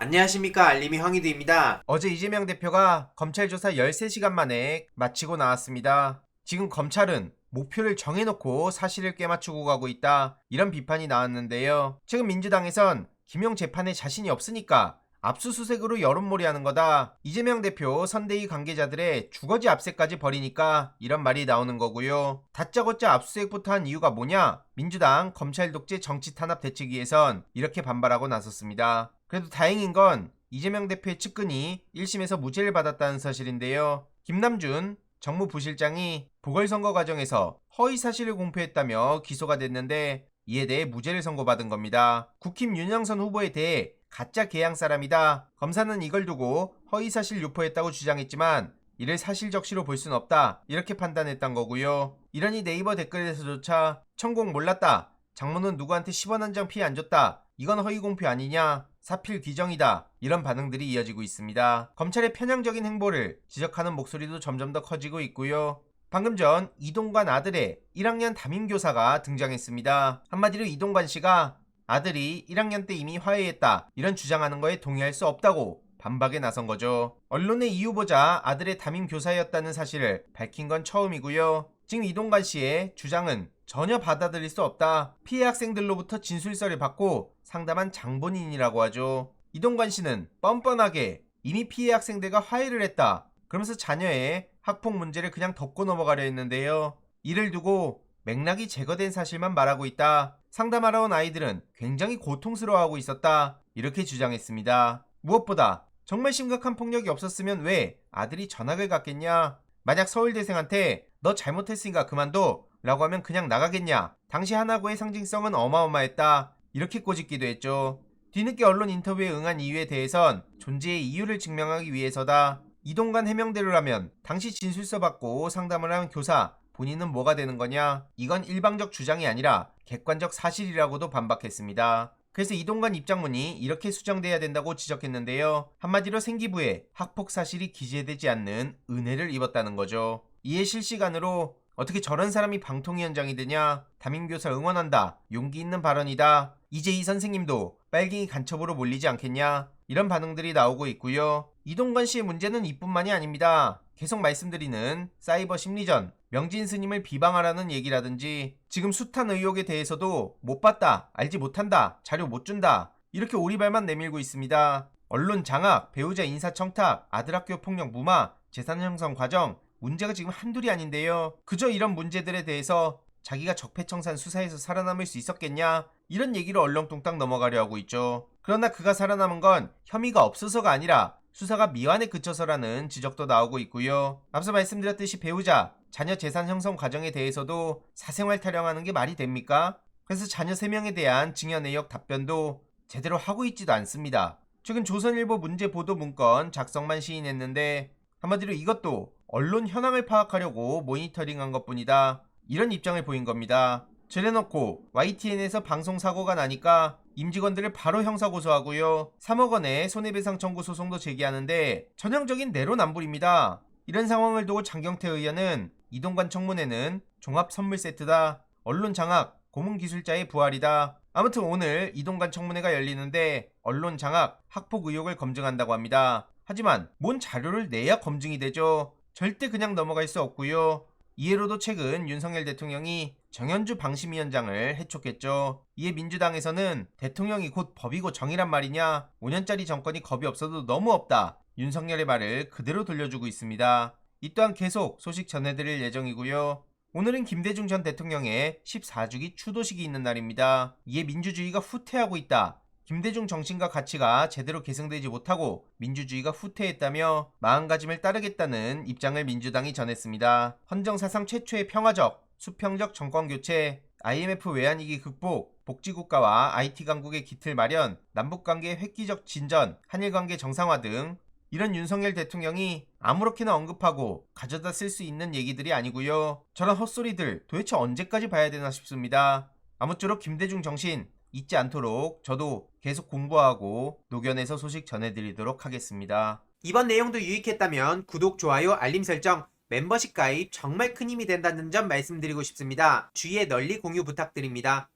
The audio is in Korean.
안녕하십니까, 알림이 황희두입니다. 어제 이재명 대표가 검찰 조사 13시간 만에 마치고 나왔습니다. 지금 검찰은 목표를 정해놓고 사실을 꿰맞추고 가고 있다, 이런 비판이 나왔는데요. 최근 민주당에선 김용 재판에 자신이 없으니까 압수수색으로 여론몰이하는 거다, 이재명 대표 선대위 관계자들의 주거지 압색까지 벌이니까 이런 말이 나오는 거고요. 다짜고짜 압수수색부터 한 이유가 뭐냐? 민주당 검찰 독재 정치 탄압 대책위에선 이렇게 반발하고 나섰습니다. 그래도 다행인 건 이재명 대표의 측근이 1심에서 무죄를 받았다는 사실인데요. 김남준 정무부실장이 보궐선거 과정에서 허위사실을 공표했다며 기소가 됐는데 이에 대해 무죄를 선고받은 겁니다. 국힘 윤영선 후보에 대해 가짜 개양 사람이다, 검사는 이걸 두고 허위사실 유포했다고 주장했지만 이를 사실적시로 볼 순 없다, 이렇게 판단했던 거고요. 이러니 네이버 댓글에서조차 천공 몰랐다, 장모는 누구한테 10원 한 장 피해 안 줬다, 이건 허위 공표 아니냐, 사필 규정이다, 이런 반응들이 이어지고 있습니다. 검찰의 편향적인 행보를 지적하는 목소리도 점점 더 커지고 있고요. 방금 전 이동관 아들의 1학년 담임교사가 등장했습니다. 한마디로 이동관 씨가 아들이 1학년 때 이미 화해했다, 이런 주장하는 거에 동의할 수 없다고 반박에 나선 거죠. 언론의 이 후보자 아들의 담임교사였다는 사실을 밝힌 건 처음이고요. 지금 이동관 씨의 주장은 전혀 받아들일 수 없다, 피해 학생들로부터 진술서를 받고 상담한 장본인이라고 하죠. 이동관 씨는 뻔뻔하게 이미 피해 학생들과 화해를 했다, 그러면서 자녀의 학폭 문제를 그냥 덮고 넘어가려 했는데요. 이를 두고 맥락이 제거된 사실만 말하고 있다, 상담하러 온 아이들은 굉장히 고통스러워하고 있었다, 이렇게 주장했습니다. 무엇보다 정말 심각한 폭력이 없었으면 왜 아들이 전학을 갔겠냐, 만약 서울대생한테 너 잘못했으니까 그만둬 라고 하면 그냥 나가겠냐, 당시 하나고의 상징성은 어마어마했다, 이렇게 꼬집기도 했죠. 뒤늦게 언론 인터뷰에 응한 이유에 대해선 존재의 이유를 증명하기 위해서다, 이동관 해명대로라면 당시 진술서 받고 상담을 한 교사 본인은 뭐가 되는 거냐, 이건 일방적 주장이 아니라 객관적 사실이라고도 반박했습니다. 그래서 이동관 입장문이 이렇게 수정돼야 된다고 지적했는데요. 한마디로 생기부에 학폭 사실이 기재되지 않는 은혜를 입었다는 거죠. 이에 실시간으로 어떻게 저런 사람이 방통위원장이 되냐, 담임교사 응원한다, 용기 있는 발언이다, 이제 이 선생님도 빨갱이 간첩으로 몰리지 않겠냐, 이런 반응들이 나오고 있고요. 이동관 씨의 문제는 이뿐만이 아닙니다. 계속 말씀드리는 사이버 심리전, 명진 스님을 비방하라는 얘기라든지 지금 숱한 의혹에 대해서도 못 봤다, 알지 못한다, 자료 못 준다, 이렇게 오리발만 내밀고 있습니다. 언론 장악, 배우자 인사청탁, 아들 학교 폭력 무마, 재산 형성 과정, 문제가 지금 한둘이 아닌데요. 그저 이런 문제들에 대해서 자기가 적폐청산 수사에서 살아남을 수 있었겠냐, 이런 얘기로 얼렁뚱땅 넘어가려 하고 있죠. 그러나 그가 살아남은 건 혐의가 없어서가 아니라 수사가 미완에 그쳐서라는 지적도 나오고 있고요. 앞서 말씀드렸듯이 배우자, 자녀 재산 형성 과정에 대해서도 사생활 타령하는 게 말이 됩니까? 그래서 자녀 3명에 대한 증여 내역 답변도 제대로 하고 있지도 않습니다. 최근 조선일보 문제 보도 문건 작성만 시인했는데 한마디로 이것도 언론 현황을 파악하려고 모니터링한 것뿐이다, 이런 입장을 보인 겁니다. 저래놓고 YTN에서 방송사고가 나니까 임직원들을 바로 형사고소하고요, 3억 원의 손해배상 청구 소송도 제기하는데 전형적인 내로남불입니다. 이런 상황을 두고 장경태 의원은 이동관 청문회는 종합선물세트다, 언론 장악, 고문기술자의 부활이다. 아무튼 오늘 이동관 청문회가 열리는데 언론 장악, 학폭 의혹을 검증한다고 합니다. 하지만 뭔 자료를 내야 검증이 되죠. 절대 그냥 넘어갈 수 없고요. 이해로도 최근 윤석열 대통령이 정현주 방심위원장을 해촉했죠. 이에 민주당에서는 대통령이 곧 법이고 정의란 말이냐, 5년짜리 정권이 겁이 없어도 너무 없다, 윤석열의 말을 그대로 돌려주고 있습니다. 이 또한 계속 소식 전해드릴 예정이고요. 오늘은 김대중 전 대통령의 14주기 추도식이 있는 날입니다. 이에 민주주의가 후퇴하고 있다, 김대중 정신과 가치가 제대로 계승되지 못하고 민주주의가 후퇴했다며 마음가짐을 따르겠다는 입장을 민주당이 전했습니다. 헌정사상 최초의 평화적, 수평적 정권교체, IMF 외환위기 극복, 복지국가와 IT 강국의 기틀 마련, 남북관계 획기적 진전, 한일관계 정상화 등 이런 윤석열 대통령이 아무렇게나 언급하고 가져다 쓸 수 있는 얘기들이 아니고요. 저런 헛소리들 도대체 언제까지 봐야 되나 싶습니다. 아무쪼록 김대중 정신 잊지 않도록 저도 계속 공부하고 녹연해서 소식 전해드리도록 하겠습니다. 이번 내용도 유익했다면 구독, 좋아요, 알림 설정, 멤버십 가입 정말 큰 힘이 된다는 점 말씀드리고 싶습니다. 주위에 널리 공유 부탁드립니다.